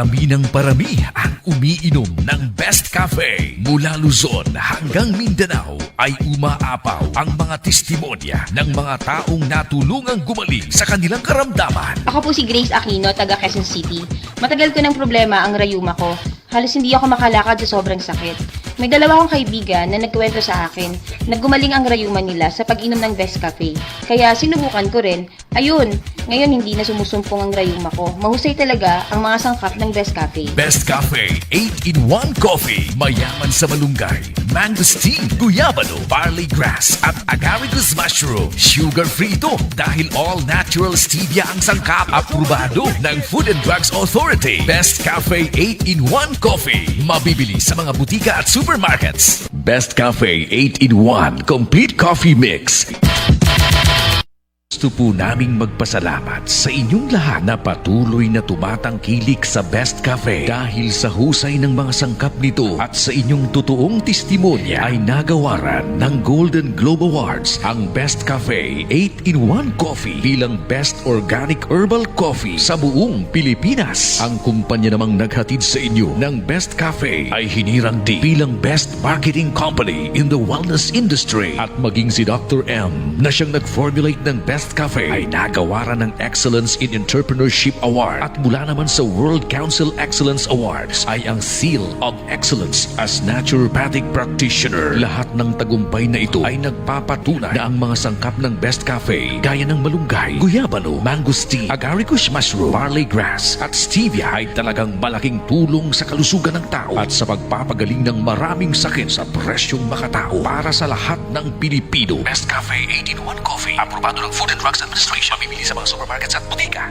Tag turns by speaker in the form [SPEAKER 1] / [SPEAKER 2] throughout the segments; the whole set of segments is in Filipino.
[SPEAKER 1] Parami ng parami ang umiinom ng Best Cafe. Mula Luzon hanggang Mindanao ay umaapaw ang mga testimonya ng mga taong natulungang gumaling sa kanilang karamdaman.
[SPEAKER 2] Ako po si Grace Aquino, taga Quezon City. Matagal ko ng problema ang rayuma ko. Halos hindi ako makalakad sa sobrang sakit. May dalawa akong kaibigan na nagkwento sa akin na gumaling ang rayuma nila sa pag-inom ng Best Cafe. Kaya sinubukan ko rin. Ayun, ngayon hindi na sumusumpong ang rayuma ko. Mahusay talaga ang mga sangkap ng Best Cafe.
[SPEAKER 1] Best Cafe 8-in-1 Coffee. Mayaman sa malunggay, mangosteen, guyabano, barley grass at agaricus mushroom. Sugar-free ito dahil all-natural stevia ang sangkap. Aprobado ng Food and Drugs Authority. Best Cafe 8-in-1 Coffee. Mabibili sa mga butika at supermarkets. Best Cafe 8-in-1 Complete Coffee Mix. Gusto po naming magpasalamat sa inyong lahat na patuloy na tumatangkilik sa Best Cafe dahil sa husay ng mga sangkap nito at sa inyong totoong testimonya ay nagawaran ng Golden Globe Awards ang Best Cafe 8-in-1 Coffee bilang Best Organic Herbal Coffee sa buong Pilipinas. Ang kumpanya namang naghatid sa inyo ng Best Cafe ay hinirang din bilang Best Marketing Company in the Wellness Industry at maging si Dr. M na siyang nag-formulate ng Best Cafe ay nagawaran ng Excellence in Entrepreneurship Award at mula naman sa World Council Excellence Awards ay ang Seal of Excellence as Naturopathic Practitioner. Lahat ng tagumpay na ito ay nagpapatunay na ang mga sangkap ng Best Cafe gaya ng malunggay, guyabano, mangosteen, agaricus mushroom, barley grass at stevia ay talagang malaking tulong sa kalusugan ng tao at sa pagpapagaling ng maraming sakit sa presyong makatao para sa lahat ng Pilipino. Best Cafe 8-in-1 Coffee, aprobado ng Food and Drugs Administration. Mabibili sa mga supermarkets at butika.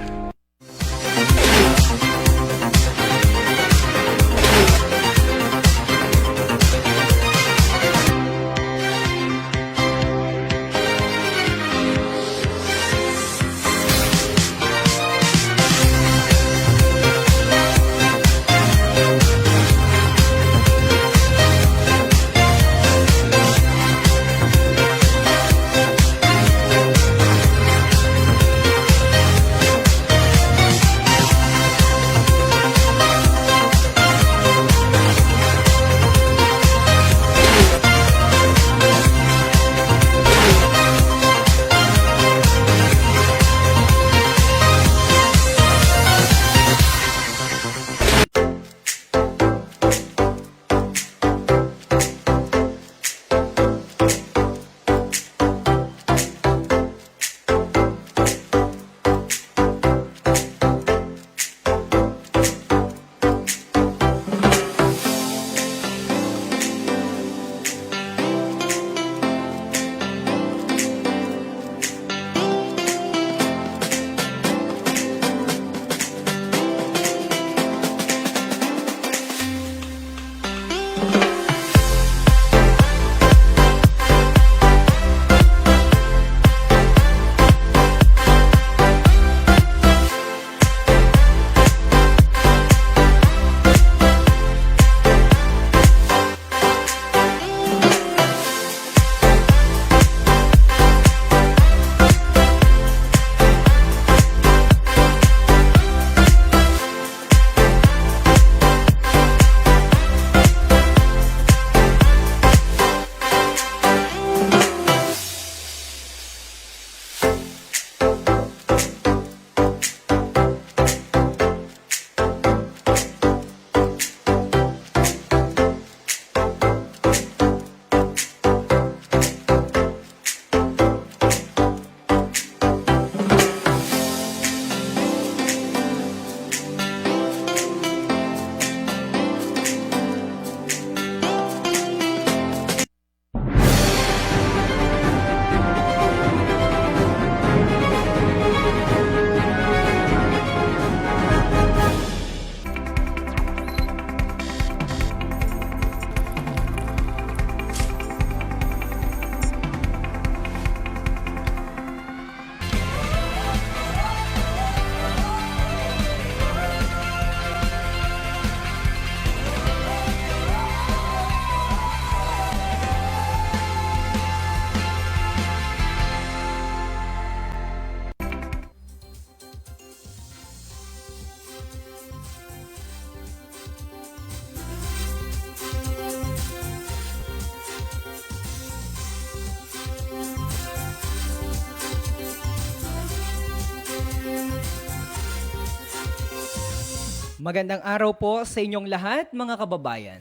[SPEAKER 3] Magandang araw po sa inyong lahat, mga kababayan.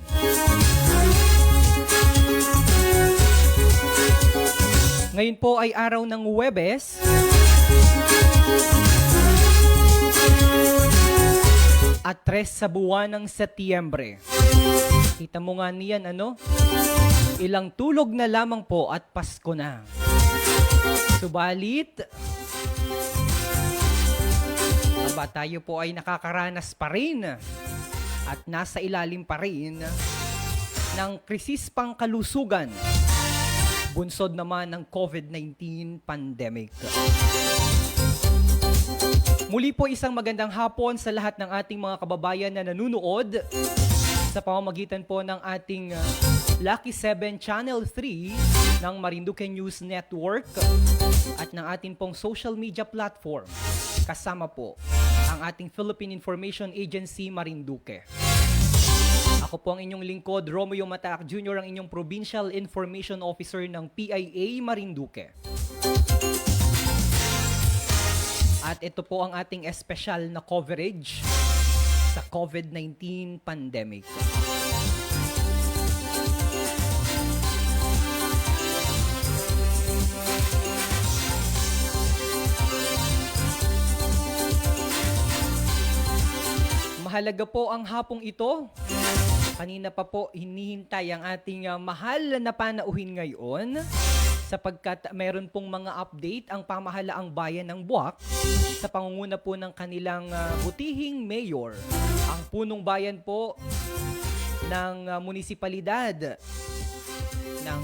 [SPEAKER 3] Ngayon po ay araw ng Huwebes at 3 sa buwan ng Setyembre. Kita mo nga niyan, ano? Ilang tulog na lamang po at Pasko na. Subalit, tayo po ay nakakaranas pa rin at nasa ilalim pa rin ng krisis pangkalusugan, bunsod naman ng COVID-19 pandemic. Muli po isang magandang hapon sa lahat ng ating mga kababayan na nanunood sa pamamagitan po ng ating Lucky 7 Channel 3 ng Marinduque News Network at ng ating pong social media platform. Kasama po ang ating Philippine Information Agency Marinduque. Ako po ang inyong lingkod, Romeo Mataak Jr., ang inyong Provincial Information Officer ng PIA Marinduque. At ito po ang ating espesyal na coverage sa COVID-19 pandemic. Mahalaga po ang hapong ito. Kanina pa po hinihintay ang ating mahal na panauhin ngayon sapagkat mayroon pong mga update ang pamahalaang bayan ng Buwak sa pangunguna po ng kanilang butihing mayor. Ang punong bayan po ng munisipalidad ng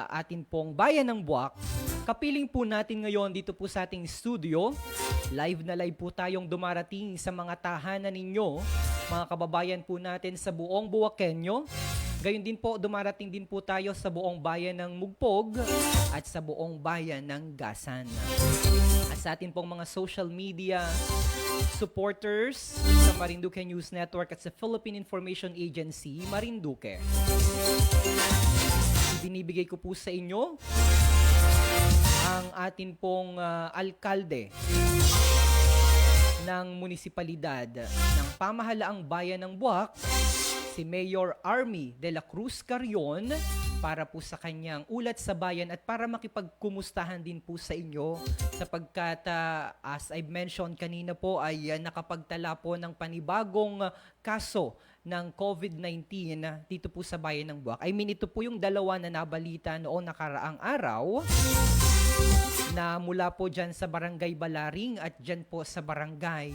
[SPEAKER 3] atin pong bayan ng Buwak. Kapiling po natin ngayon dito po sa ating studio. Live na live po tayong dumarating sa mga tahanan ninyo, mga kababayan po natin sa buong Buwakenyo. Gayon din po, dumarating din po tayo sa buong bayan ng Mugpog at sa buong bayan ng Gasan. At sa atin pong mga social media supporters sa Marinduque News Network at sa Philippine Information Agency, Marinduque. Ibinibigay ko po sa inyo ang atin pong alkalde ng munisipalidad ng pamahalaang bayan ng Buwak, si Mayor Army de la Cruz Carrion, para po sa kanyang ulat sa bayan at para makipagkumustahan din po sa inyo sapagkat as I've mentioned kanina po ay nakapagtala po ng panibagong kaso ng COVID-19 dito po sa bayan ng Buwak. I mean, ito po yung dalawa na nabalita noong nakaraang araw na mula po dyan sa Barangay Balaring at dyan po sa Barangay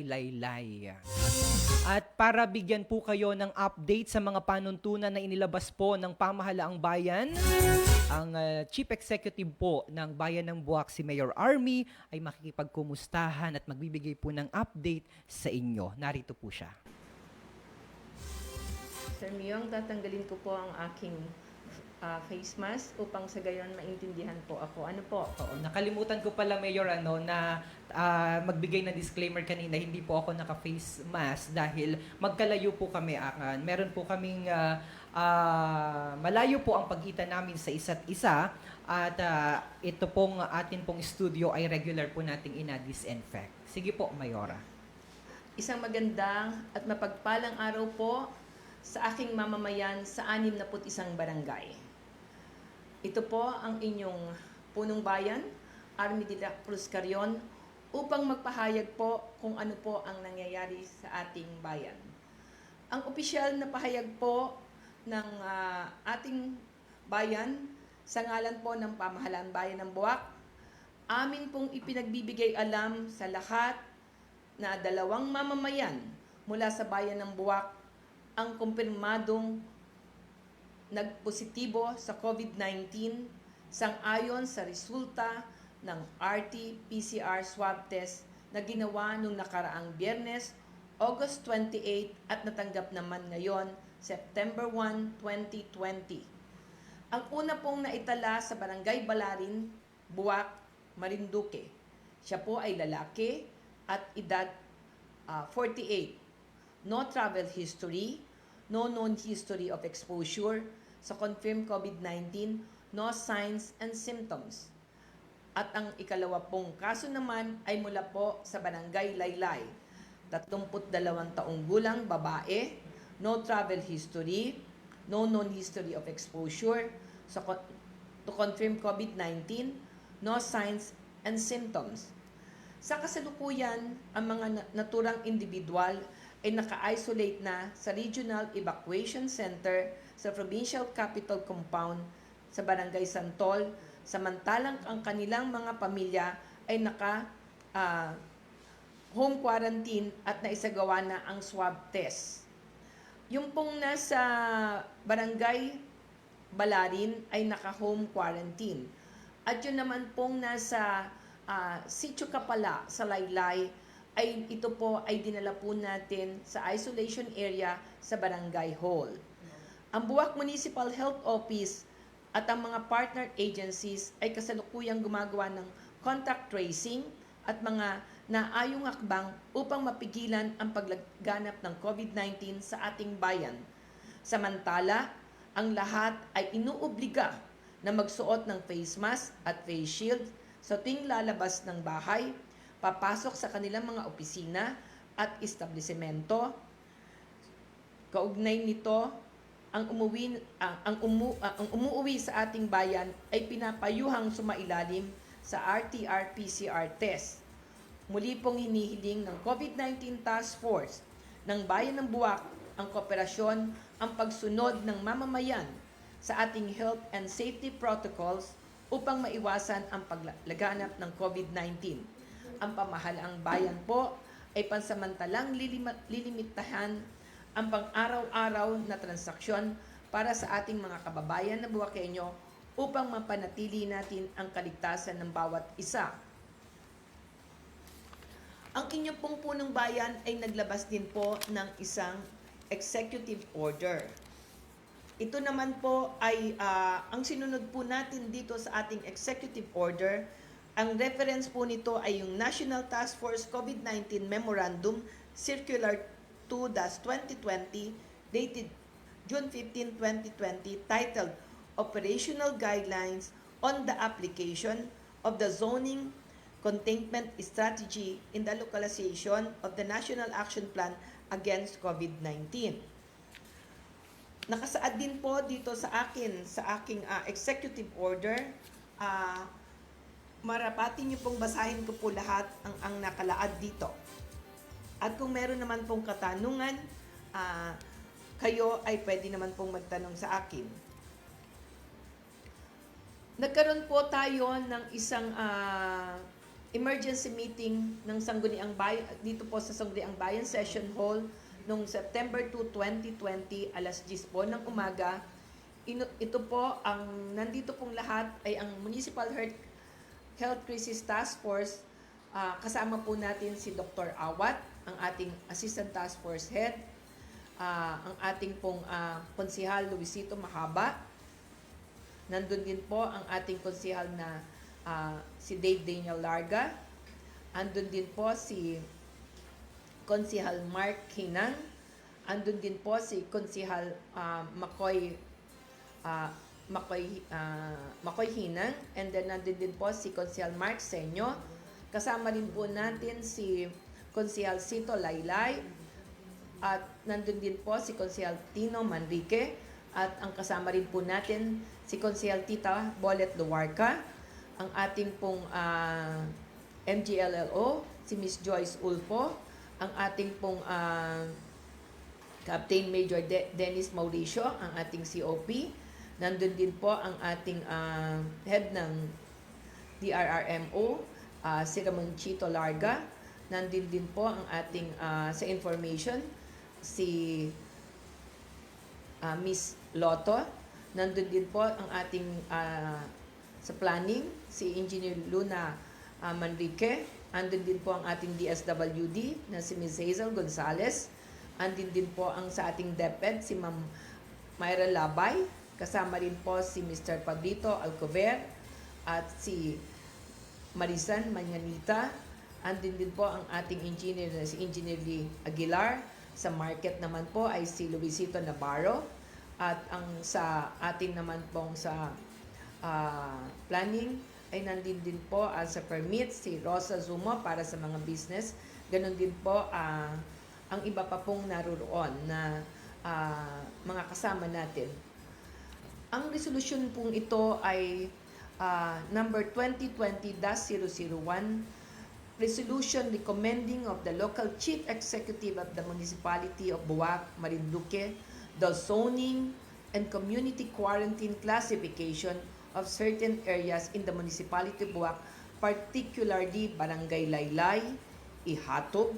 [SPEAKER 3] Laylay. At para bigyan po kayo ng update sa mga panuntunan na inilabas po ng pamahalaang bayan, ang Chief Executive po ng Bayan ng Buwak, si Mayor Army, ay makikipagkumustahan at magbibigay po ng update sa inyo. Narito po siya.
[SPEAKER 4] Sir Myong, tatanggalin ko po ang aking face mask upang sa gayon maintindihan po ako. Ano po?
[SPEAKER 3] Oo, nakalimutan ko pala, Mayor, na magbigay ng disclaimer kanina, hindi po ako naka-face mask dahil magkalayo po kami. Meron po kaming malayo po ang pagitan namin sa isa't isa at ito pong atin pong studio ay regular po nating ina-disinfect. Sige po, Mayora.
[SPEAKER 4] Isang magandang at mapagpalang araw po sa aking mamamayan sa 61 barangay. Ito po ang inyong punong bayan, Army de la Cruz Carrion, upang magpahayag po kung ano po ang nangyayari sa ating bayan. Ang opisyal na pahayag po ng ating bayan sa ngalan po ng Pamahalaan Bayan ng Buwak, amin pong ipinagbibigay alam sa lahat na 2 mamamayan mula sa bayan ng Buwak ang kumpirmadong nagpositibo sa COVID-19 sang-ayon sa resulta ng RT-PCR swab test na ginawa noong nakaraang Biyernes, August 28 at natanggap naman ngayon, September 1, 2020. Ang una pong naitala sa Barangay Balarin, Buwak, Marinduque. Siya po ay lalaki at edad 48. No travel history, no known history of exposure sa confirmed COVID-19, no signs and symptoms. At ang ikalawa pong kaso naman ay mula po sa Barangay Laylay. 32 taong gulang, babae, no travel history, no known history of exposure to confirm COVID-19, no signs and symptoms. Sa kasalukuyan, ang mga naturang individual ay naka-isolate na sa Regional Evacuation Center sa Provincial Capital Compound sa Barangay Santol, samantalang ang kanilang mga pamilya ay home quarantine at naisagawa na ang swab test. Yung pong nasa Barangay Balarin ay naka-home quarantine. At yun naman pong nasa Sitio Kapala sa Laylay ay ito po ay dinala po natin sa isolation area sa Barangay Hall. Ang Buwak Municipal Health Office at ang mga partner agencies ay kasalukuyang gumagawa ng contact tracing at mga naayong hakbang upang mapigilan ang paglaganap ng COVID-19 sa ating bayan. Samantala, ang lahat ay inuobliga na magsuot ng face mask at face shield sa tuwing lalabas ng bahay, papasok sa kanilang mga opisina at establisimento. Kaugnay nito, ang umuwi sa ating bayan ay pinapayuhang sumailalim sa RT-PCR test. Muli pong hinihiling ng COVID-19 Task Force ng Bayan ng Buwak ang kooperasyon, ang pagsunod ng mamamayan sa ating health and safety protocols upang maiwasan ang paglaganap ng COVID-19. Ang pamahalaang bayan po ay pansamantalang lilimitahan ang pang-araw-araw na transaksyon para sa ating mga kababayan na Buwakenyo upang mapanatili natin ang kaligtasan ng bawat isa. Ang inyong pong punong bayan ay naglabas din po ng isang executive order. Ito naman po ay ang sinunod po natin dito sa ating executive order. Ang reference po nito ay yung National Task Force COVID-19 Memorandum Circular 2-2020 dated June 15, 2020 titled Operational Guidelines on the Application of the Zoning Containment Strategy in the Localization of the National Action Plan Against COVID-19. Nakasaad din po dito sa aking executive order. Marapati niyo pong basahin ko po lahat ang nakalaad dito. At kung meron naman pong katanungan, kayo ay pwede naman pong magtanong sa akin. Nagkaroon po tayo ng isang emergency meeting ng Sangguniang Bayan dito po sa Sangguniang Bayan Session Hall noong September 2, 2020, alas 10 po ng umaga. Ito po, nandito pong lahat ay ang Municipal Health Crisis Task Force. Kasama po natin si Dr. Awat, ang ating Assistant Task Force Head, ang ating pong Konsihal Luisito Mahaba. Nandun din po ang ating konsihal na si Dave Daniel Larga. Andun din po si Konsihal Mark Hinang. Andun din po si Konsihal Makoy Hinang. And then nandun din po si Konsihal Mark Senyo. Kasama rin po natin si Konsihal Sito Laylay. At nandun din po si Konsihal Tino Manrique. At ang kasama rin po natin si Konsihal Tita Bolet Luarca. Ang ating pong MGLLO, si Miss Joyce Ulfo, ang ating pong Captain Major Dennis Mauricio, ang ating COP. Nandun din po ang ating head ng DRRMO, si Ramon Chito Larga. Nandun din po ang ating sa information, si Miss Lotto. Nandun din po ang ating sa planning, si Engineer Luna Manrique. Andun din po ang ating DSWD na si Ms. Hazel Gonzalez. Andun din po ang sa ating DepEd, si Ma'am Myra Labay. Kasama rin po si Mr. Pablito Alcover at si Marisan Manyanita. Andun din po ang ating engineer na si Engineer Lee Aguilar. Sa market naman po ay si Luisito Navarro. At ang sa atin naman pong sa planning ay nandun din po sa permit si Rosa Zumo para sa mga business Ganon din po ang iba pa pong naroon na mga kasama natin. Ang resolusyon pong ito ay number 2020-001, resolution recommending of the local chief executive of the municipality of Buwak, Marinduque, the zoning and community quarantine classification of certain areas in the municipality of Buwak, particularly Barangay Laylay, Ihatog,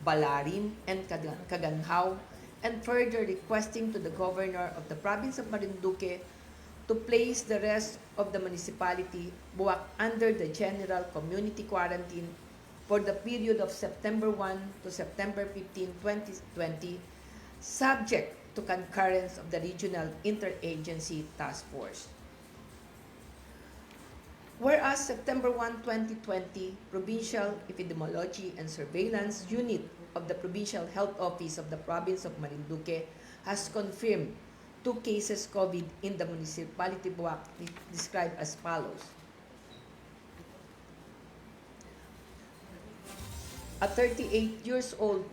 [SPEAKER 4] Balarin, and Kaganhaw, and further requesting to the governor of the province of Marinduque to place the rest of the municipality, Buwak, under the general community quarantine for the period of September 1 to September 15, 2020, subject to concurrence of the Regional Interagency Task Force. Whereas September 1, 2020, Provincial Epidemiology and Surveillance Unit of the Provincial Health Office of the Province of Marinduque has confirmed 2 cases COVID in the municipality of Buwak, described as follows. A 38 years old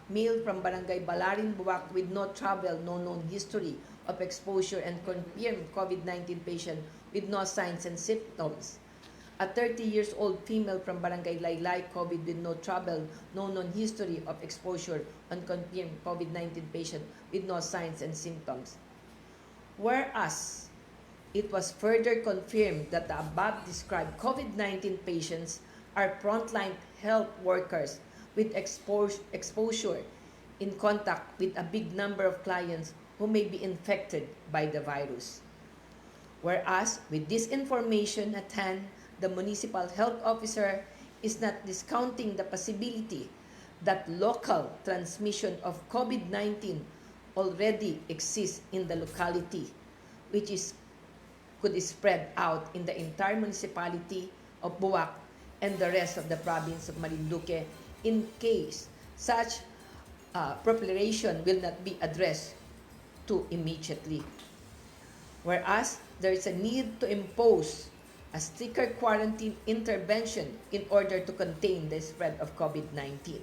[SPEAKER 4] male from Barangay Balarin, Buwak, with no travel, no known history of exposure, and confirmed COVID-19 patient with no signs and symptoms. A 30 years old female from Barangay Laylay, COVID with no travel, no known history of exposure, and confirmed COVID-19 patient with no signs and symptoms. Whereas it was further confirmed that the above described COVID-19 patients are frontline health workers with exposure in contact with a big number of clients who may be infected by the virus. Whereas, with this information at hand, the municipal health officer is not discounting the possibility that local transmission of COVID-19 already exists in the locality, which could spread out in the entire municipality of Buwak and the rest of the province of Marinduque in case such proliferation will not be addressed to immediately. Whereas there is a need to impose a stricter quarantine intervention in order to contain the spread of COVID-19.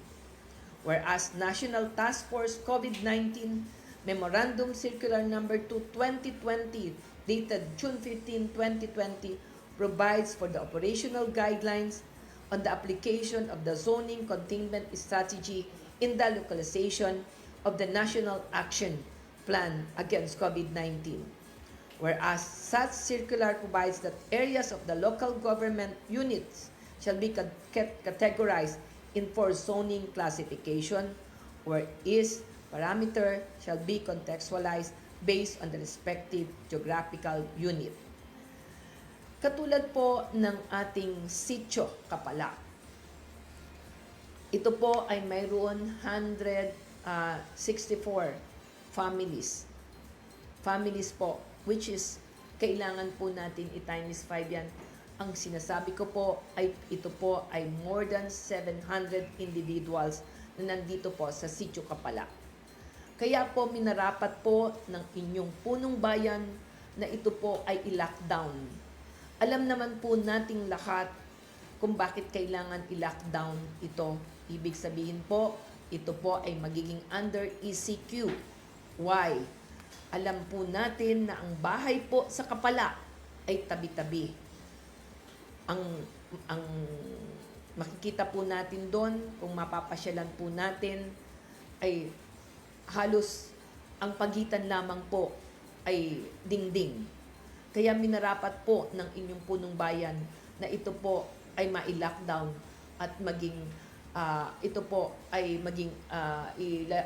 [SPEAKER 4] Whereas National Task Force COVID-19 Memorandum Circular Number 2, 2020, dated June 15, 2020, provides for the operational guidelines on the application of the zoning containment strategy in the localization of the National Action Plan against COVID-19. Whereas such circular provides that areas of the local government units shall be categorized in 4 zoning classification, where each parameter shall be contextualized based on the respective geographical unit. Katulad po ng ating Sitio Kapala. Ito po ay mayroon 164 families. Families po, which is kailangan po natin i-times 5 yan. Ang sinasabi ko po ay ito po ay more than 700 individuals na nandito po sa Sitio Kapala. Kaya po minarapat po ng inyong punong bayan na ito po ay i-lockdown. Alam naman po nating lahat kung bakit kailangan i-lockdown ito. Ibig sabihin po, ito po ay magiging under ECQ. Why? Alam po natin na ang bahay po sa Kapala ay tabi-tabi. Ang makikita po natin doon, kung mapapasyalan po natin, ay halos ang pagitan lamang po ay dingding. Kaya minarapat po ng inyong punong bayan na ito po ay ma-lockdown at maging ito po ay maging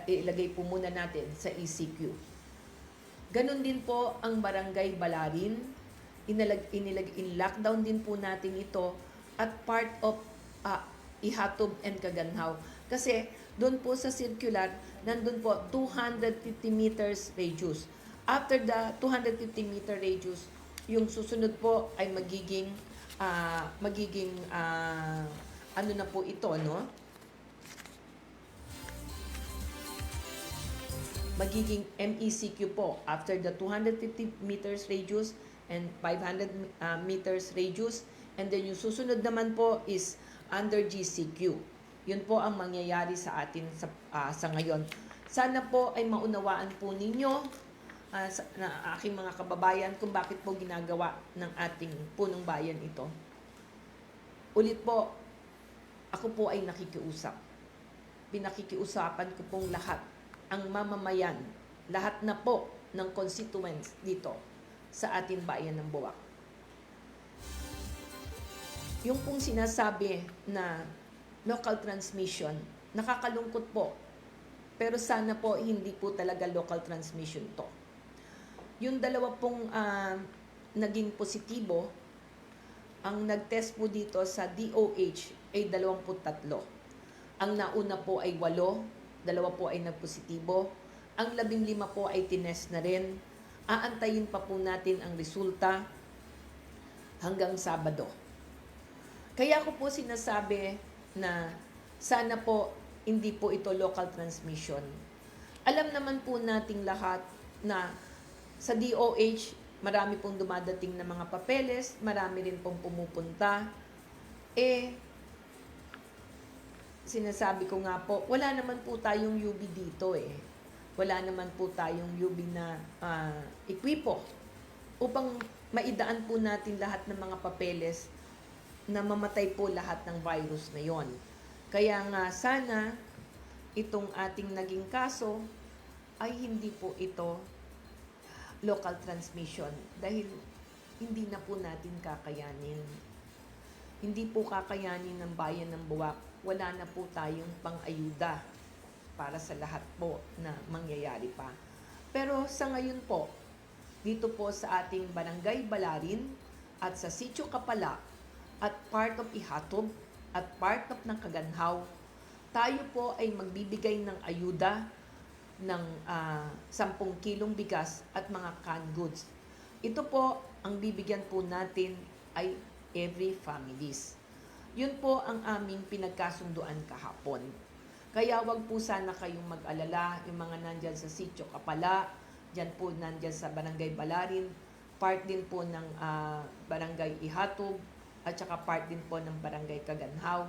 [SPEAKER 4] ilagay po muna natin sa ECQ. Ganon din po ang Barangay Balarin, in-lockdown din po natin ito at part of Ihatog and Kaganhaw. Kasi doon po sa circular, nandun po 250 meters radius. After the 250 meter radius, yung susunod po ay magiging ano na po ito, no? Magiging MECQ po after the 250 meters radius and 500 meters radius, and then yung susunod naman po is under GCQ. Yun po ang mangyayari sa atin sa ngayon. Sana po ay maunawaan po ninyo na aking mga kababayan kung bakit po ginagawa ng ating punong bayan ito. Ulit po, ako po ay nakikiusap. Pinakikiusapan ko pong lahat, ang mamamayan, lahat na po ng constituents dito sa ating bayan ng Buwak. Yung pong sinasabi na local transmission, nakakalungkot po. Pero sana po hindi po talaga local transmission to. Yung dalawa pong naging positibo, ang nag-test po dito sa DOH ay 23. Ang nauna po ay 8, 2 po ay nagpositibo. Ang 15 po ay tinest na rin. Aantayin pa po natin ang resulta hanggang Sabado. Kaya ko po sinasabi na sana po hindi po ito local transmission. Alam naman po nating lahat na sa DOH, marami pong dumadating na mga papeles, marami rin pong pumupunta. Sinasabi ko nga po, wala naman po tayong UB dito Wala naman po tayong UB na ekwipo upang maidaan po natin lahat ng mga papeles na mamatay po lahat ng virus na yon. Kaya nga sana itong ating naging kaso ay hindi po ito local transmission dahil hindi na po natin kakayanin. Hindi po kakayanin ng bayan ng Buwak. Wala na po tayong pang-ayuda para sa lahat po na mangyayari pa. Pero sa ngayon po, dito po sa ating Barangay Balarin at sa Sitio Kapala at part of Ihatob at part of ng Kaganhaw, tayo po ay magbibigay ng ayuda ng 10 kilong bigas at mga canned goods. Ito po, ang bibigyan po natin ay every families. Yun po ang aming pinagkasunduan kahapon. Kaya wag po sana kayong mag-alala, yung mga nandyan sa Sitio Kapala, dyan po nandyan sa Barangay Balarin, part din po ng Barangay Ihatob, at saka part din po ng Barangay Kaganhaw.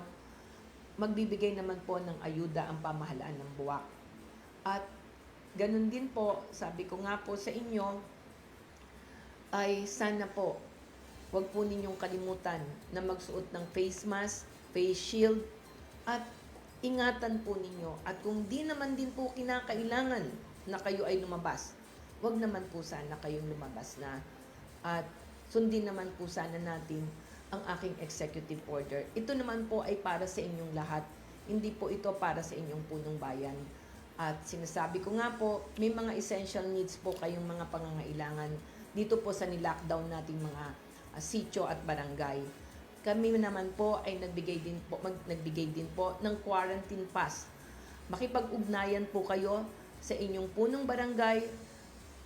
[SPEAKER 4] Magbibigay naman po ng ayuda ang pamahalaan ng Buwak. At ganun din po, sabi ko nga po sa inyo, ay sana po, wag po ninyong kalimutan na magsuot ng face mask, face shield, at ingatan po ninyo. At kung di naman din po kinakailangan na kayo ay lumabas, wag naman po sana kayong lumabas na. At sundin naman po sana natin ang aking executive order. Ito naman po ay para sa inyong lahat. Hindi po ito para sa inyong punong bayan. At sinasabi ko nga po, may mga essential needs po kayong mga pangangailangan dito po sa nilockdown nating mga sitio at barangay. Kami naman po ay nagbigay din po ng quarantine pass. Makipag-ugnayan po kayo sa inyong punong barangay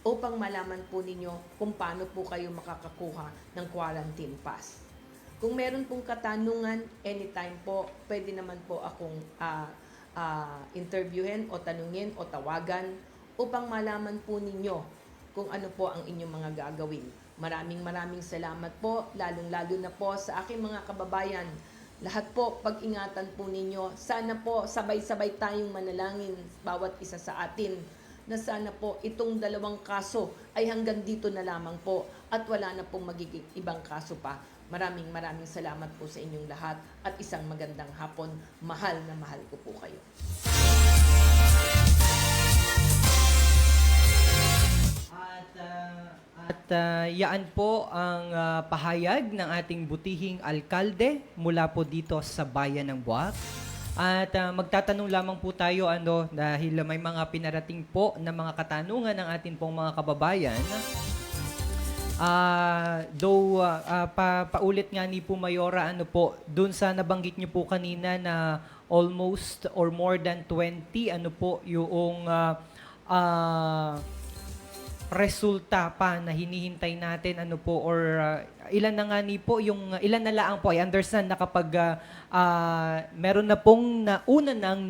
[SPEAKER 4] upang malaman po ninyo kung paano po kayo makakakuha ng quarantine pass. Kung meron pong katanungan, anytime po, pwede naman po akong interviewin o tanungin o tawagan upang malaman po ninyo kung ano po ang inyong mga gagawin. Maraming salamat po, lalong-lalo na po sa aking mga kababayan. Lahat po, pag-ingatan po ninyo. Sana po, sabay-sabay tayong manalangin bawat isa sa atin na sana po itong 2 kaso ay hanggang dito na lamang po at wala na pong magiging ibang kaso pa. Maraming salamat po sa inyong lahat at isang magandang hapon. Mahal na mahal ko po kayo.
[SPEAKER 3] At yaan po ang pahayag ng ating butihing alkalde mula po dito sa bayan ng Buwak. At magtatanong lamang po tayo dahil may mga pinarating po na mga katanungan ng ating pong mga kababayan. Paulit nga ni po Mayora, dun sa nabanggit niyo po kanina na almost or more than 20, yung resulta pa na hinihintay natin, ilan na nga ni po, ilan na laang po, I understand na kapag meron na pong una nang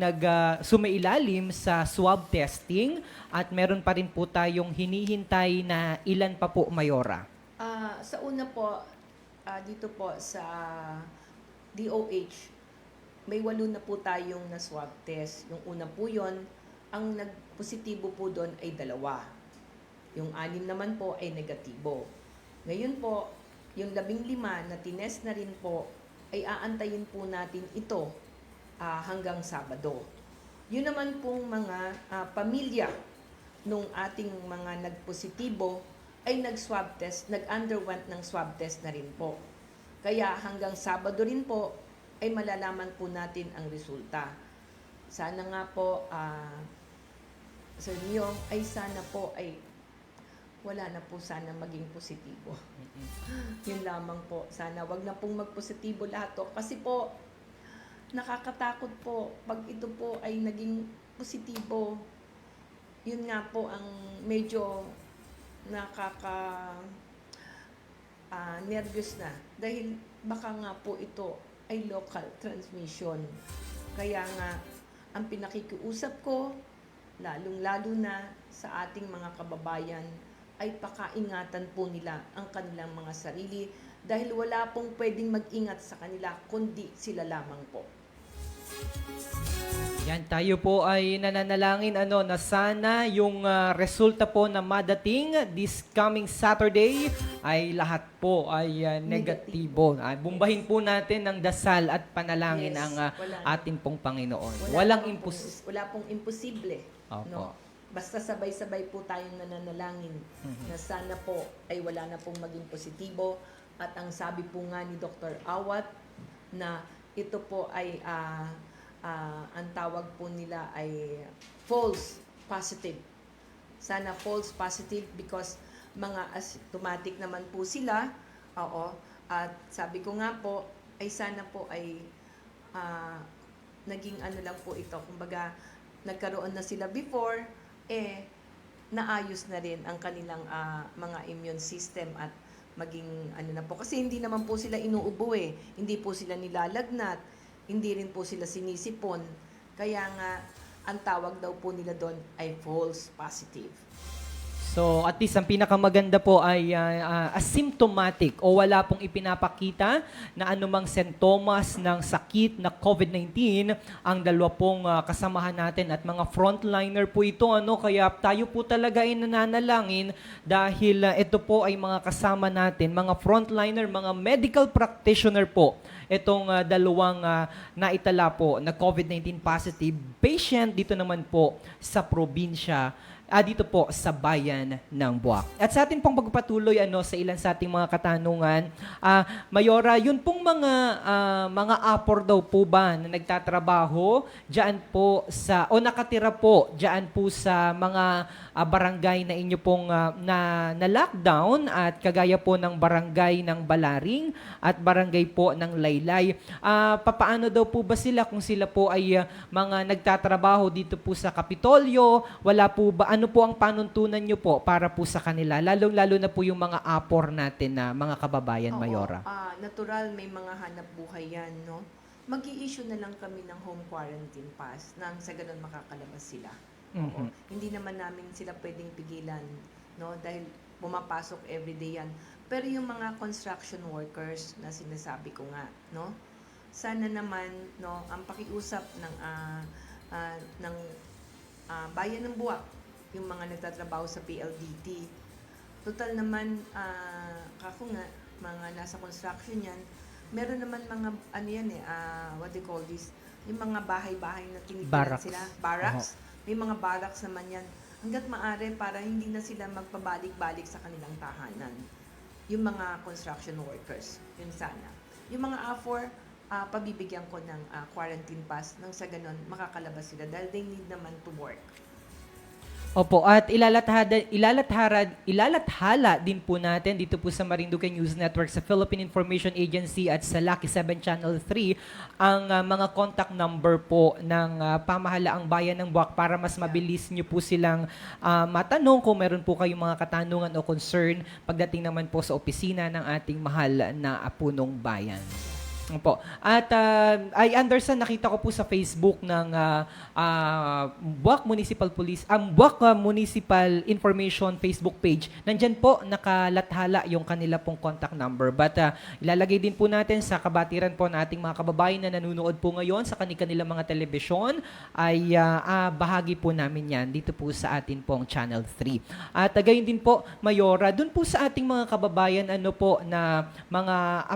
[SPEAKER 3] sumailalim sa swab testing at meron pa rin po tayong hinihintay na ilan pa po, Mayora?
[SPEAKER 4] Sa una po, dito po sa DOH, may 8 na po tayong na swab test. Yung una po yon, ang nagpositibo po doon ay 2. Yung 6 naman po ay negatibo. Ngayon po, yung 15 na tinest na rin po, ay aantayin po natin ito hanggang Sabado. Yun naman pong mga pamilya nung ating mga nagpositibo ay nag-swab test, nag-underwent ng swab test na rin po. Kaya hanggang Sabado rin po ay malalaman po natin ang resulta. Sana nga po sa inyo ay sana po ay wala na po sana maging positibo. Yun lamang po. Sana wag na pong magpositibo lahat to. Kasi po, nakakatakot po pag ito po ay naging positibo. Yun nga po ang medyo nervous na. Dahil baka nga po ito ay local transmission. Kaya nga, ang pinakikiusap ko, lalong-lalo na sa ating mga kababayan, ay pakaingatan po nila ang kanilang mga sarili dahil wala pong pwedeng mag-ingat sa kanila kundi sila lamang po.
[SPEAKER 3] Yan, tayo po ay nananalangin na sana yung resulta po na madating this coming Saturday ay lahat po ay negatibo. Bumbahin po natin ng dasal at panalangin
[SPEAKER 4] Yes,
[SPEAKER 3] ang
[SPEAKER 4] wala.
[SPEAKER 3] ating pong Panginoon.
[SPEAKER 4] Wala pong imposible.
[SPEAKER 3] Opo.
[SPEAKER 4] No? Basta sabay-sabay po tayong nananalangin na sana po ay wala na pong maging positibo. At ang sabi po nga ni Dr. Awat na ito po ay ang tawag po nila ay false positive. Sana false positive because mga asymptomatic naman po sila. Oo. At sabi ko nga po ay sana po ay naging lang po ito. Kumbaga, nagkaroon na sila before, naayos na rin ang kanilang mga immune system at maging na po. Kasi hindi naman po sila inuubo Hindi po sila nilalagnat. Hindi rin po sila sinisipon. Kaya nga, ang tawag daw po nila doon ay false positive.
[SPEAKER 3] So, at least ang pinakamaganda po ay asymptomatic o wala pong ipinapakita na anumang sintomas ng sakit na COVID-19 ang dalawa pong kasamahan natin at mga frontliner po ito. Kaya tayo po talaga ay nananalangin dahil ito po ay mga kasama natin, mga frontliner, mga medical practitioner po. Itong dalawang naitala po na COVID-19 positive patient dito naman po sa probinsya dito po sa bayan ng Buwak. At sa atin pong pagpatuloy sa ilan sa ating mga katanungan, Mayora, yun pong mga apor daw po ba na nagtatrabaho diyan po sa o nakatira po diyan po sa mga barangay na inyo pong na lockdown at kagaya po ng barangay ng Balaring at barangay po ng Laylay. Papaano daw po ba sila kung sila po ay mga nagtatrabaho dito po sa Kapitolyo? Wala po ba ano po ang panuntunan nyo po para po sa kanila? Lalong-lalo na po yung mga apor natin na mga kababayan,
[SPEAKER 4] Oo,
[SPEAKER 3] Mayora.
[SPEAKER 4] Natural, may mga hanap buhay yan, no? Mag-i-issue na lang kami ng home quarantine pass nang sa ganun makakalabas sila. Oo. Hindi naman namin sila pwedeng pigilan, no? Dahil pumapasok everyday yan. Pero yung mga construction workers na sinasabi ko nga, no? Sana naman, no, ang pakiusap ng bayan ng Buwak, yung mga nagtatrabaho sa PLDT. Total naman, kako nga, mga nasa construction yan, meron naman mga, what do you call this, yung mga bahay-bahay na tinitiran sila. Barracks. May mga barracks naman yan. Hanggat maaari para hindi na sila magpabalik-balik sa kanilang tahanan. Yung mga construction workers. Yun sana. Yung mga AFOR, pabibigyan ko ng quarantine pass nang sa ganun makakalabas sila dahil they need naman to work.
[SPEAKER 3] Opo, at ilalathala din po natin dito po sa Marinduque News Network, sa Philippine Information Agency at sa Lucky 7 Channel 3 ang mga contact number po ng pamahalaang bayan ng Buwak para mas mabilis nyo po silang matanong kung meron po kayong mga katanungan o concern pagdating naman po sa opisina ng ating mahal na punong bayan. Opo. At I understand, nakita ko po sa Facebook ng Buwak Municipal Police, Buwak Municipal Information Facebook page. Nandyan po nakalathala yung kanila pong contact number. But ilalagay din po natin sa kabatiran po ng ating mga kababayan na nanonood po ngayon sa kanilang mga telebisyon, ay bahagi po namin yan dito po sa atin pong Channel 3. At gayon din po, Mayora, dun po sa ating mga kababayan ano po na mga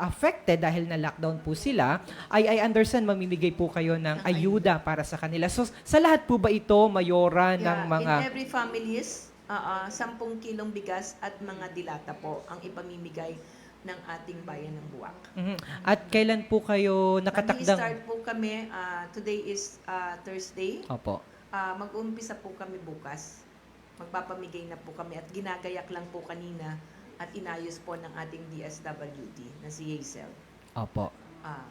[SPEAKER 3] affected dahil na lockdown po sila, I understand mamimigay po kayo ng ayuda para sa kanila. So, sa lahat po ba ito, Mayora, ng mga...
[SPEAKER 4] In every families, 10 kilong bigas at mga dilata po ang ipamimigay ng ating bayan ng Buwak.
[SPEAKER 3] Mhm. At kailan po kayo nakatakdang...
[SPEAKER 4] Mag-start po kami, today is Thursday.
[SPEAKER 3] Opo.
[SPEAKER 4] Mag-uumpisa po kami bukas. Magpapamigay na po kami at ginagayak lang po kanina at inayos po ng ating DSWD na si Hazel.
[SPEAKER 3] Opo.
[SPEAKER 4] Ah,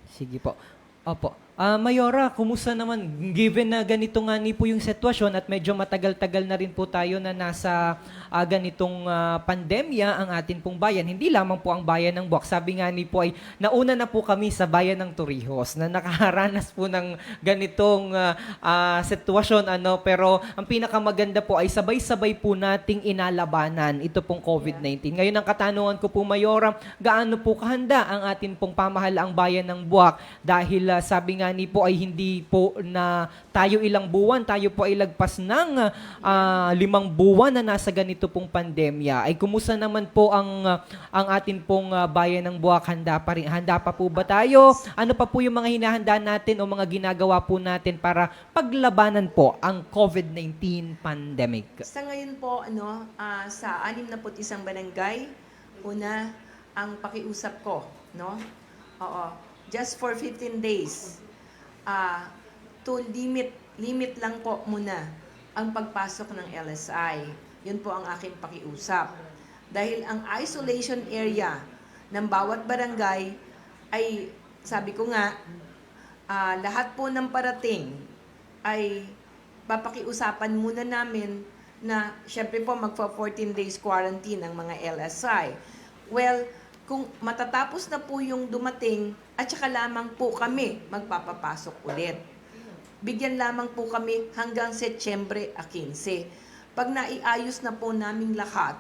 [SPEAKER 3] Sige po. Opo. Mayora, kumusta naman? Given na ganito nga ni po yung sitwasyon at medyo matagal-tagal na rin po tayo na nasa ganitong pandemya ang atin pong bayan. Hindi lamang po ang bayan ng Buwak. Sabi nga ni po ay nauna na po kami sa bayan ng Torrijos na nakaharanas po ng ganitong sitwasyon. Pero ang pinakamaganda po ay sabay-sabay po nating inalabanan ito pong COVID-19. Ngayon ang katanungan ko po, Mayora, gaano po kahanda ang atin pong pamahalaang bayan ng Buwak dahil sabi nga ni po ay hindi po na tayo ilang buwan, tayo po ay lagpas ng 5 buwan na nasa ganito pong pandemya. Ay kumusta naman po ang atin pong bayan ng Buwak? Handa pa po ba tayo? Ano pa po yung mga hinahanda natin o mga ginagawa po natin para paglabanan po ang COVID-19 pandemic?
[SPEAKER 4] sa ngayon po, sa 61 barangay, una, ang pakiusap ko, no? Oo, just for 15 days, to limit lang po muna ang pagpasok ng LSI. Yun po ang aking pakiusap. Dahil ang isolation area ng bawat barangay ay, sabi ko nga, lahat po ng parating ay papakiusapan muna namin na syempre po magpa 14 days quarantine ang mga LSI. Well, kung matatapos na po yung dumating, at saka lamang po kami magpapapasok ulit. Bigyan lamang po kami hanggang Setyembre 15. Pag naiayos na po naming lahat,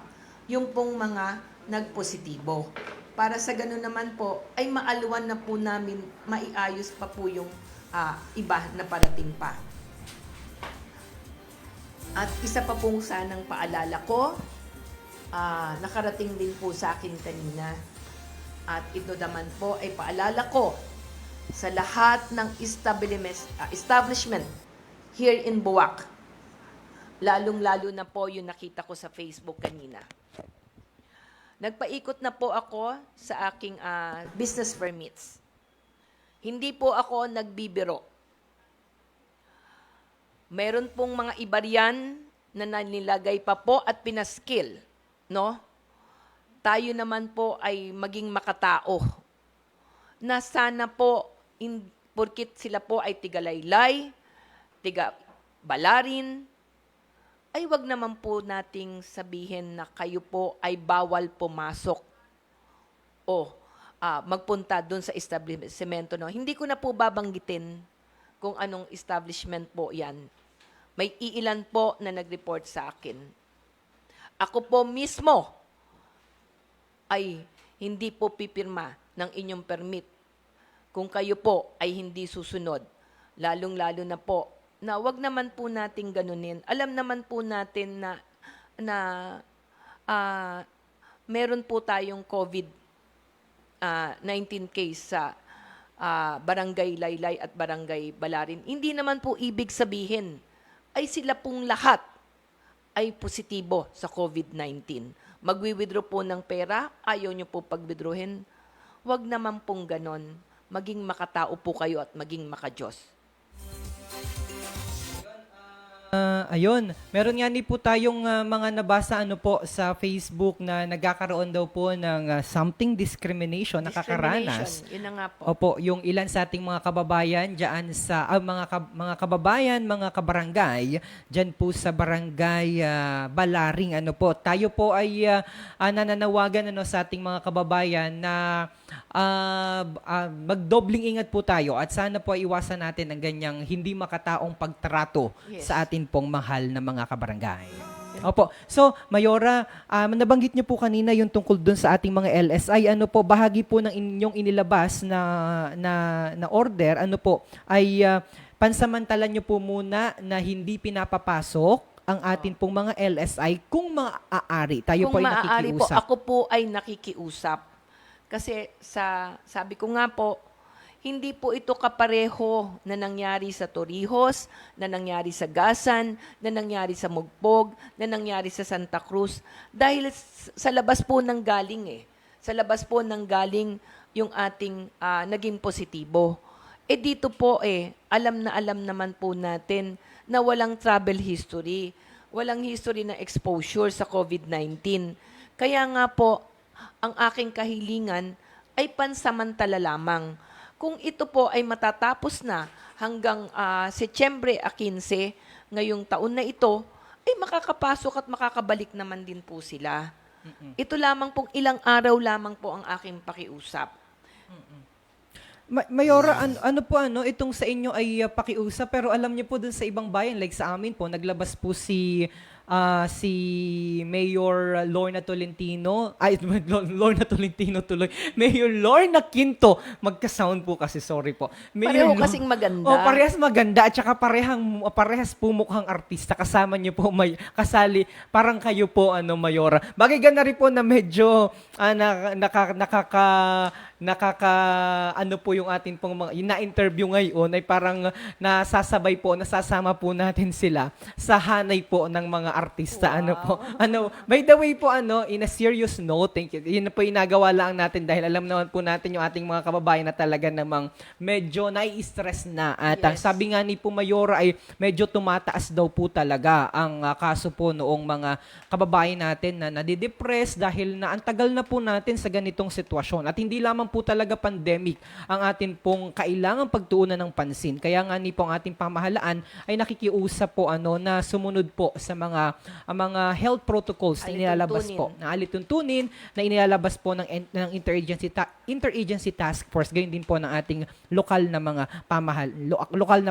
[SPEAKER 4] yung pong mga nagpositibo. Para sa ganun naman po, ay maalwan na po namin, maiayos pa po yung iba na parating pa. At isa pa pong sanang paalala ko, nakarating din po sa akin kanina. At ito naman po ay paalala ko sa lahat ng establishment here in Buwak. Lalong-lalo na po yung nakita ko sa Facebook kanina. Nagpaikot na po ako sa aking business permits. Hindi po ako nagbibiro. Meron pong mga ibaryan na nanilagay pa po at pinaskill, no? Tayo naman po ay maging makatao. Na sana po, porkit sila po ay tiga-laylay, tiga-balarin, ay wag naman po nating sabihin na kayo po ay bawal pumasok o magpunta doon sa establishment. No? Hindi ko na po babanggitin kung anong establishment po yan. May iilan po na nag-report sa akin. Ako po mismo ay hindi po pipirma ng inyong permit kung kayo po ay hindi susunod. Lalong-lalo na po na wag naman po nating ganunin. Alam naman po natin na meron po tayong COVID-19 case sa Barangay Laylay at Barangay Balarin. Hindi naman po ibig sabihin ay sila pong lahat ay positibo sa COVID-19. Magwi-withdraw po ng pera, ayaw nyo po pag-withdrawin. Wag naman pong ganon. Maging makatao po kayo at maging makajos.
[SPEAKER 3] Ayun, meron nga ni po tayong mga nabasa ano po sa Facebook na nagkakaroon daw po ng something discrimination, nakakaranas.
[SPEAKER 4] Discrimination, yun na nga po.
[SPEAKER 3] Opo, yung ilan sa ating mga kababayan diyan sa mga kababayan, mga kabarangay diyan po sa barangay Balaring ano po. Tayo po ay nananawagan ano sa ating mga kababayan na magdobling ingat po tayo at sana po ay iwasan natin ang ganyang hindi makataong pagtrato
[SPEAKER 4] Yes.
[SPEAKER 3] sa atin pong mahal na mga kabarangay. Opo. So, Mayora, nabanggit niyo po kanina yung tungkol dun sa ating mga LSI. Ano po, bahagi po ng inyong inilabas na order, ano po, ay pansamantalan niyo po muna na hindi pinapapasok ang atin pong mga LSI kung maaari. Tayo po
[SPEAKER 4] Kung
[SPEAKER 3] ay
[SPEAKER 4] maaari po,
[SPEAKER 3] nakikiusap.
[SPEAKER 4] ako po ay nakikiusap. Kasi sabi ko nga po, hindi po ito kapareho na nangyari sa Torrijos, na nangyari sa Gasan, na nangyari sa Mugpog, na nangyari sa Santa Cruz. Dahil sa labas po ng galing Sa labas po ng galing yung ating naging positibo. Dito po alam naman po natin na walang travel history, walang history na exposure sa COVID-19. Kaya nga po, ang aking kahilingan ay pansamantala lamang. Kung ito po ay matatapos na hanggang Setyembre 15, ngayong taon na ito, ay makakapasok at makakabalik naman din po sila. Ito lamang pong ilang araw lamang po ang aking pakiusap.
[SPEAKER 3] Mayora, ano po itong sa inyo ay pakiusap pero alam niyo po dun sa ibang bayan like sa amin po naglabas po si Mayor Lorna Tolentino, Lorna Tolentino tuloy. Mayor Lorna Quinto, magka-sound po kasi, sorry po.
[SPEAKER 4] Pareho kasing maganda.
[SPEAKER 3] Oh, parehas maganda at saka parehas po mukhang artista. Kasama niyo po kasali, parang kayo po Mayora. Bagay gana rin po na medyo ano po yung atin pong mga na-interview ngayon ay parang nasasama po natin sila sa hanay po ng mga artista.
[SPEAKER 4] Wow.
[SPEAKER 3] By the way po in a serious note, thank you. Yun na po inagawa lang natin dahil alam naman po natin yung ating mga kababayan na talaga namang medyo nai-stress na at ang
[SPEAKER 4] Yes.
[SPEAKER 3] sabi nga ni po Mayora ay medyo tumataas daw po talaga ang kaso po noong mga kababayan natin na nadidepress dahil na ang tagal na po natin sa ganitong sitwasyon at hindi lamang po talaga pandemic ang atin pong kailangang pagtuunan ng pansin. Kaya nga ni po ang ating pamahalaan ay nakikiusap po na sumunod po sa mga health protocols na inilalabas po, na alituntunin, na inilalabas po ng interagency task force, gayon din po ng ating lokal na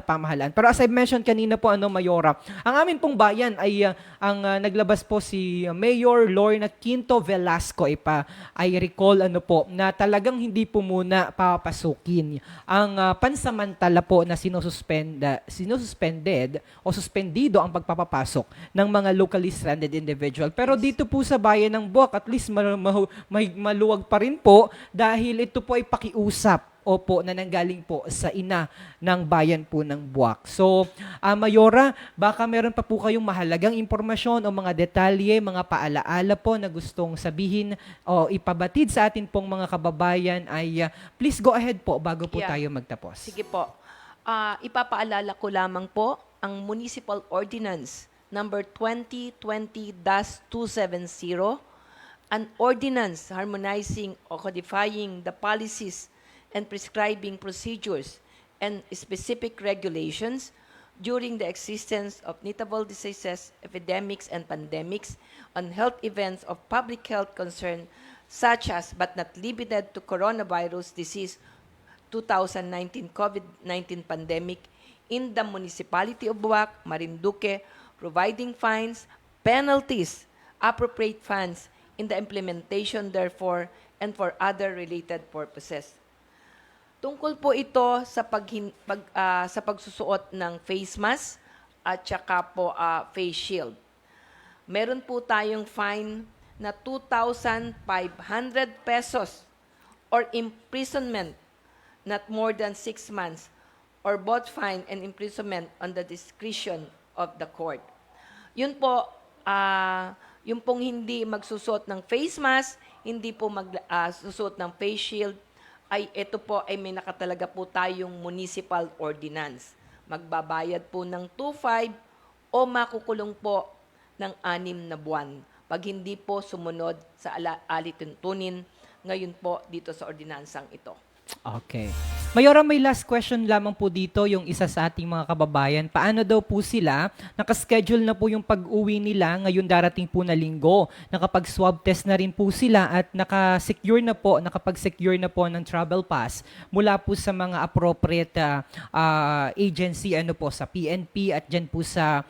[SPEAKER 3] pamahalaan. Pero as I mentioned kanina po Mayora, ang amin pong bayan ay ang naglabas po si Mayor Lorna Quinto Velasco ay recall po na talagang hindi po muna papasukin ang pansamantala po na sinususpended o suspendido ang pagpapapasok ng mga locally stranded individual. Pero dito po sa bayan ng Buwak, at least maluwag pa rin po dahil ito po ay pakiusap na nanggaling po sa ina ng bayan po ng Buwak. So, Mayora, baka meron pa po kayong mahalagang impormasyon o mga detalye, mga paalaala po na gustong sabihin o ipabatid sa atin pong mga kababayan ay please go ahead po bago po tayo magtapos.
[SPEAKER 4] Sige po. Ipapaalala ko lamang po ang Municipal Ordinance number 2020-270, an ordinance harmonizing or codifying the policies and prescribing procedures and specific regulations during the existence of notable diseases, epidemics, and pandemics on health events of public health concern such as but not limited to coronavirus disease 2019 COVID-19 pandemic in the municipality of Buwak, Marinduque, providing fines, penalties, appropriate funds in the implementation therefore and for other related purposes. Tungkol po ito sa sa pagsusuot ng face mask at saka po face shield. Meron po tayong fine na 2,500 pesos or imprisonment not more than 6 months or both fine and imprisonment on the discretion of the court. Yun po, yung pong hindi magsusuot ng face mask, hindi po magsusuot ng face shield, ay ito po ay may nakatalaga po tayong municipal ordinance. Magbabayad po ng 2,500 o makukulong po ng 6 na buwan pag hindi po sumunod sa alituntunin ngayon po dito sa ordinansang ito.
[SPEAKER 3] Okay. Mayora, may last question lamang po dito, yung isa sa ating mga kababayan. Paano daw po sila, nakaschedule na po yung pag-uwi nila ngayon darating po na linggo. Nakapag-swab test na rin po sila at nakapag-secure na po ng travel pass mula po sa mga appropriate agency, sa PNP at dyan po sa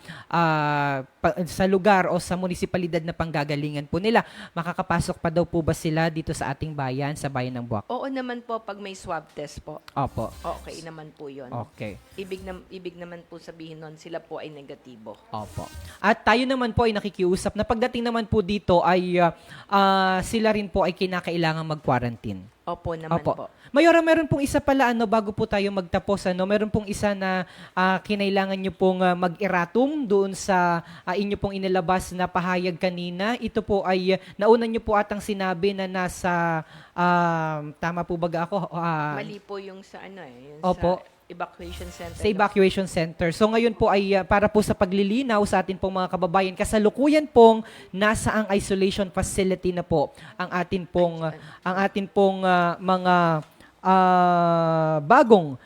[SPEAKER 3] lugar o sa munisipalidad na panggagalingan po nila. Makakapasok pa daw po ba sila dito sa ating bayan, sa bayan ng Buwak?
[SPEAKER 4] Oo naman po pag may swab test po.
[SPEAKER 3] Opo.
[SPEAKER 4] Okay naman po yun.
[SPEAKER 3] Okay.
[SPEAKER 4] Ibig naman po sabihin nun, sila po ay negatibo.
[SPEAKER 3] Opo. At tayo naman po ay nakikiusap na pagdating naman po dito ay sila rin po ay kinakailangan mag-quarantine.
[SPEAKER 4] Opo naman po.
[SPEAKER 3] Mayora, meron pong isa pala, bago po tayo magtapos, meron pong isa na kinailangan nyo pong mag-iratum doon sa inyo pong inilabas na pahayag kanina. Ito po ay, nauna nyo po atang sinabi na nasa, tama po ba ako?
[SPEAKER 4] Mali po yung sa yung
[SPEAKER 3] Opo.
[SPEAKER 4] sa evacuation center.
[SPEAKER 3] Sa evacuation center. So ngayon po ay para po sa paglilinaw sa atin pong mga kababayan, kasalukuyan pong nasa ang isolation facility na po ang atin pong mga bagong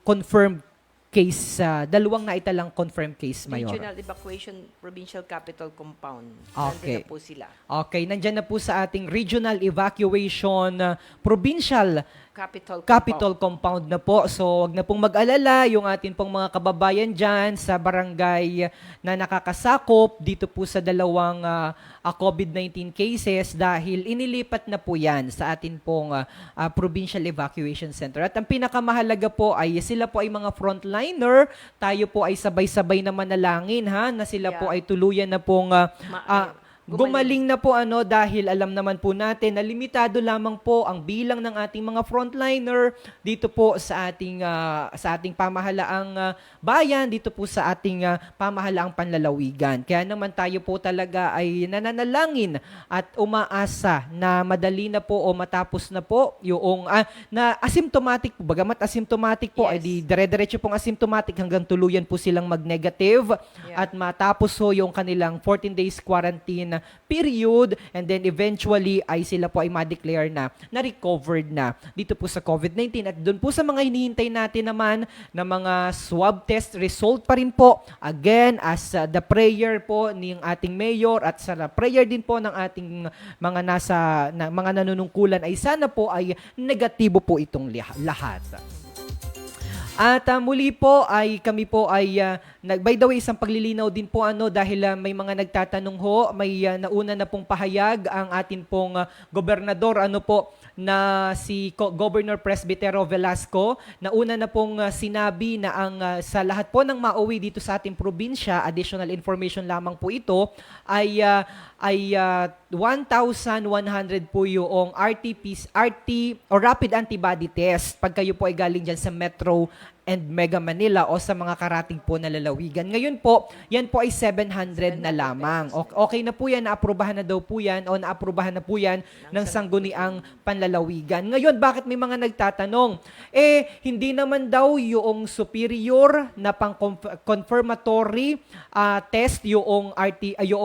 [SPEAKER 3] confirmed case, dalawang naitalang confirmed case, Mayor.
[SPEAKER 4] Regional Evacuation Provincial Capital Compound.
[SPEAKER 3] Okay.
[SPEAKER 4] Nandun na po sila.
[SPEAKER 3] Okay, nandyan na po sa ating Regional Evacuation Provincial
[SPEAKER 4] Capital
[SPEAKER 3] Compound na po. So, wag na pong mag-alala yung atin pong mga kababayan dyan sa barangay na nakakasakop dito po sa dalawang COVID-19 cases dahil inilipat na po yan sa atin pong Provincial Evacuation Center. At ang pinakamahalaga po ay sila po ay mga frontliner. Tayo po ay sabay-sabay na manalangin na sila po ay tuluyan na pong gumaling na po dahil alam naman po natin na limitado lamang po ang bilang ng ating mga frontliner dito po sa ating pamahalaang bayan, dito po sa ating pamahalaang panlalawigan. Kaya naman tayo po talaga ay nananalangin at umaasa na madali na po o matapos na po yung na asymptomatic po, bagamat asymptomatic po,
[SPEAKER 4] Yes.
[SPEAKER 3] ay di dire-diretso pong asymptomatic hanggang tuluyan po silang mag-negative at matapos po yung kanilang 14 days quarantine period and then eventually ay sila po ay ma-declare na recovered na dito po sa COVID-19. At doon po sa mga hinihintay natin naman na mga swab test result pa rin po, again as the prayer po ng ating mayor at sa prayer din po ng ating mga mga nanunungkulan ay sana po ay negatibo po itong lahat. At muli po ay kami po ay by the way, isang paglilinaw din po dahil may mga nagtatanong may nauna na pong pahayag ang atin pong gobernador na si Governor Presbitero Velasco. Nauna na pong sinabi na ang sa lahat po ng mauwi dito sa ating probinsya, additional information lamang po ito ay 1,100 po yung RT o rapid antibody test pag kayo po ay galing dyan sa Metro and Mega Manila o sa mga karating po na lalawigan. Ngayon po, yan po ay 700 na lamang. Okay na po yan, naaprubahan na daw po yan o naaprubahan na po yan ng sangguniang panlalawigan. Ngayon, bakit may mga nagtatanong? Hindi naman daw yung superior na pang-confirmatory test yung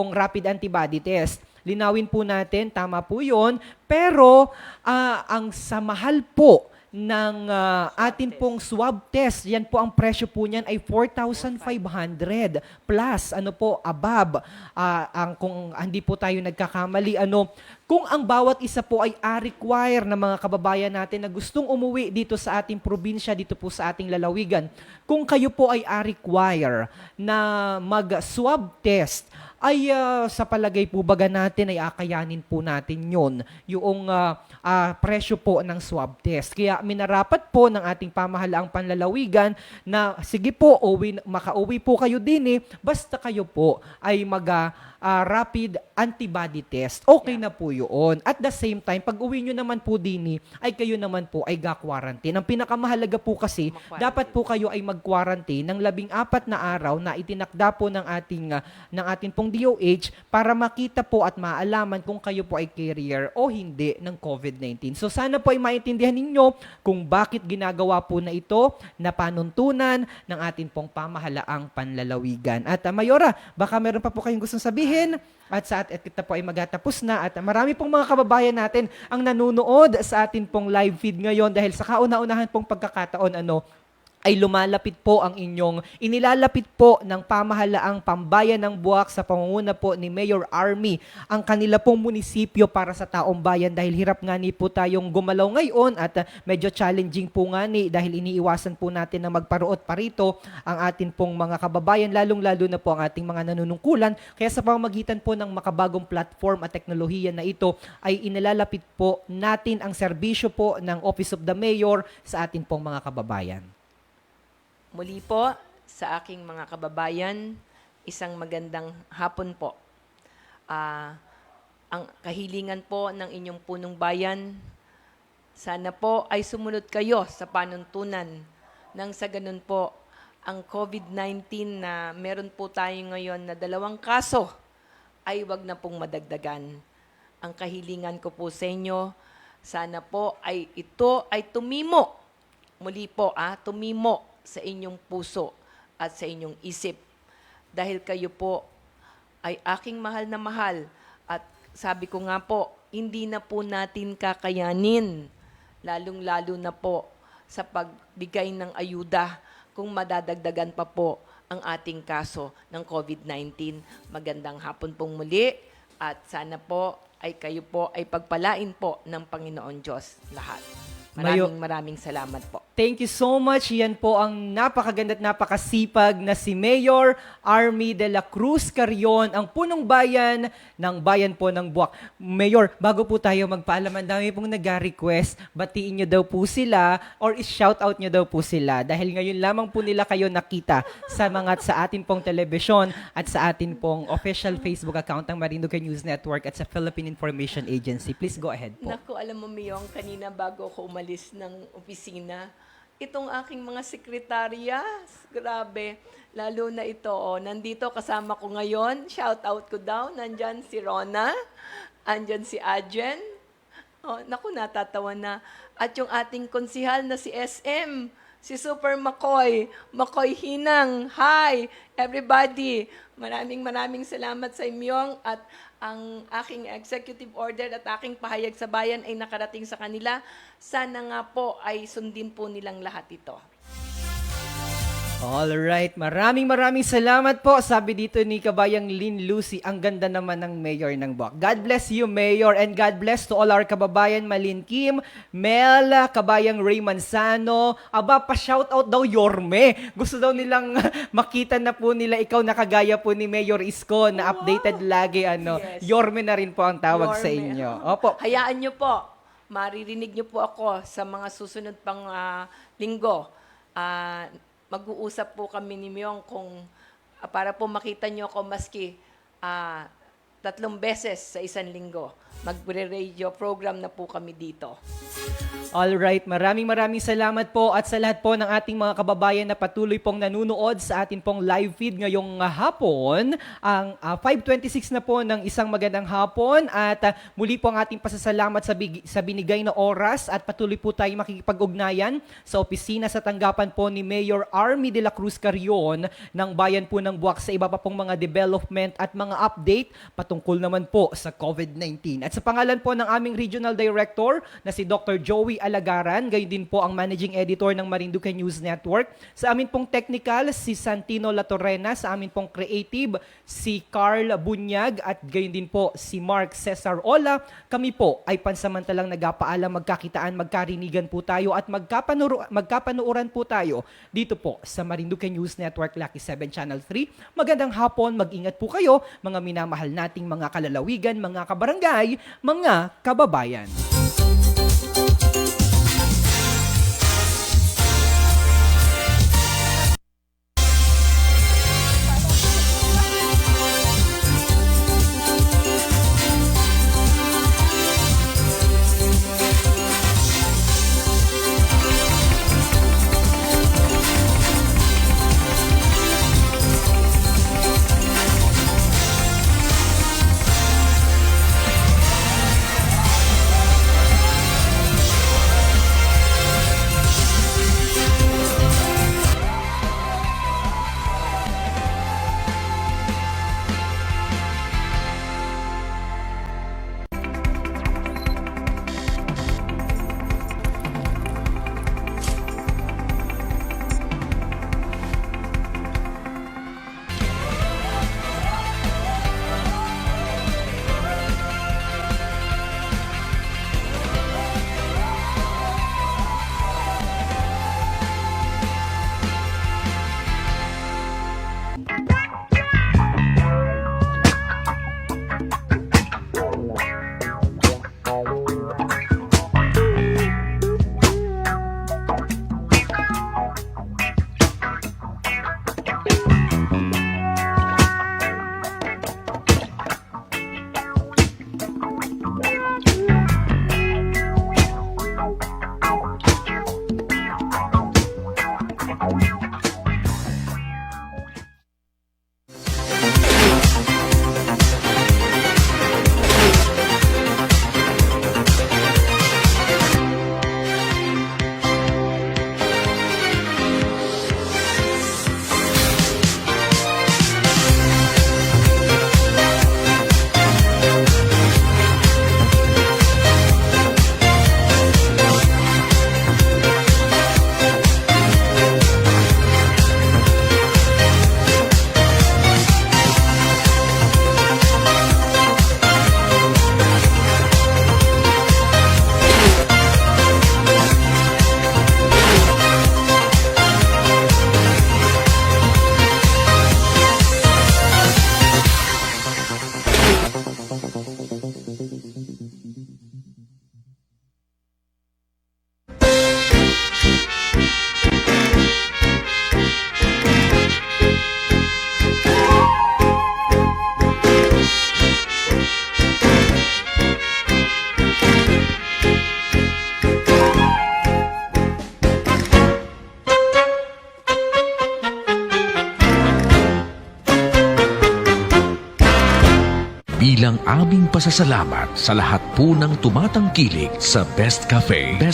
[SPEAKER 3] rapid antibody test. Linawin po natin, tama po yun, pero ang sa mahal po ng atin pong swab test, yan po ang presyo po niyan ay 4,500 plus above. Kung hindi po tayo nagkakamali, kung ang bawat isa po ay require na mga kababayan natin na gustong umuwi dito sa ating probinsya, dito po sa ating lalawigan, kung kayo po ay require na mag-swab test, ay sa palagay po baga natin ay akayanin po natin yun, yung presyo po ng swab test. Kaya minarapat po ng ating pamahalaang panlalawigan na sige po, makauwi po kayo din basta kayo po ay rapid antibody test. Okay na po yun. At the same time, pag uwi nyo naman po din ay kayo naman po ay ga-quarantine. Ang pinakamahalaga po kasi, dapat po kayo ay mag-quarantine ng 14 na araw na itinakda po ng ating pong DOH para makita po at maalaman kung kayo po ay carrier o hindi ng COVID-19. So sana po ay maintindihan ninyo kung bakit ginagawa po na ito na panuntunan ng atin pong pamahalaang panlalawigan. At Mayora, baka meron pa po kayong gustong sabihin at kita po ay magtatapos na at marami pong mga kababayan natin ang nanonood sa atin pong live feed ngayon dahil sa kauna-unahan pong pagkakataon ay lumalapit po ang inilalapit po ng pamahalaang pambayan ng Buwak sa pangunguna po ni Mayor Army ang kanila pong munisipyo para sa taong bayan dahil hirap nga ni po tayong gumalaw ngayon at medyo challenging po nga ni dahil iniiwasan po natin na magparuot pa rito ang atin pong mga kababayan lalong-lalo na po ang ating mga nanunungkulan. Kaya sa pamamagitan po ng makabagong platform at teknolohiya na ito ay inilalapit po natin ang serbisyo po ng Office of the Mayor sa atin pong mga kababayan.
[SPEAKER 4] Muli po, sa aking mga kababayan, isang magandang hapon po. Ang kahilingan po ng inyong punong bayan, sana po ay sumunod kayo sa panuntunan nang sa ganun po, ang COVID-19 na meron po tayo ngayon na 2 kaso ay wag na pong madagdagan. Ang kahilingan ko po sa inyo, sana po ay ito ay tumimo. Muli po, tumimo sa inyong puso at sa inyong isip. Dahil kayo po ay aking mahal na mahal. At sabi ko nga po, hindi na po natin kakayanin, lalong-lalo na po sa pagbigay ng ayuda kung madadagdagan pa po ang ating kaso ng COVID-19. Magandang hapon pong muli at sana po ay kayo po ay pagpalain po ng Panginoon Diyos lahat. Maraming salamat po.
[SPEAKER 3] Thank you so much. Yan po ang napakaganda at napakasipag na si Mayor Army de la Cruz Carrion, ang punong bayan ng bayan po ng Buwak. Mayor, bago po tayo magpaalam, ang dami pong nag-request, batiin nyo daw po sila or is-shoutout nyo daw po sila dahil ngayon lamang po nila kayo nakita sa atin pong telebisyon at sa atin pong official Facebook account ng Marinduque News Network at sa Philippine Information Agency. Please go ahead po.
[SPEAKER 4] Naku, alam mo, Miyong, kanina bago ako umalis ng opisina, itong aking mga sekretarya, grabe, lalo na ito, nandito kasama ko ngayon, shout out ko daw, nandyan si Rona, andyan si Ajen, naku, natatawa na, at yung ating konsihal na si SM, si Super McCoy Hinang, hi, everybody, maraming salamat sa inyong at ang aking executive order at aking pahayag sa bayan ay nakarating sa kanila. Sana nga po ay sundin po nilang lahat ito.
[SPEAKER 3] Alright, maraming salamat po. Sabi dito ni Kabayang Lynn Lucy, ang ganda naman ng Mayor ng Buwak. God bless you, Mayor, and God bless to all our kababayan, Malin Kim, Mel, Kabayang Ray Manzano. Aba, pa-shoutout daw Yorme. Gusto daw nilang makita na po nila ikaw na kagaya po ni Mayor Isko na updated lagi.
[SPEAKER 4] Yes.
[SPEAKER 3] Yorme na rin po ang tawag
[SPEAKER 4] Yorme.
[SPEAKER 3] sa inyo. Opo.
[SPEAKER 4] Hayaan nyo po, maririnig nyo po ako sa mga susunod pang linggo. Mag-uusap po kami ni Myong kung para po makita nyo ako maski 3 beses sa isang linggo. Magre-radio program na po kami dito.
[SPEAKER 3] Alright, maraming salamat po at sa lahat po ng ating mga kababayan na patuloy pong nanunood sa atin pong live feed ngayong hapon. Ang 5:26 na po ng isang magandang hapon at muli po ang ating pasasalamat sa binigay na oras at patuloy po tayo makikipag-ugnayan sa opisina sa tanggapan po ni Mayor Army de la Cruz Carrion ng bayan po ng Buwak sa iba pa pong mga development at mga update patungkol naman po sa COVID-19. At sa pangalan po ng aming Regional Director na si Dr. Joey Alagaran, gayon din po ang Managing Editor ng Marinduque News Network. Sa amin pong technical, si Santino Latorrena. Sa amin pong creative, si Carl Bunyag. At gayon din po si Mark Cesar Ola. Kami po ay pansamantalang nagpaalam, magkakitaan, magkarinigan po tayo at magkapanuuran po tayo dito po sa Marinduque News Network Lucky 7 Channel 3. Magandang hapon, mag-ingat po kayo, mga minamahal nating mga kalalawigan, mga kabarangay, mga kababayan.
[SPEAKER 1] bilang aming pasasalamat sa lahat po ng tumatangkilik sa Best Cafe. Best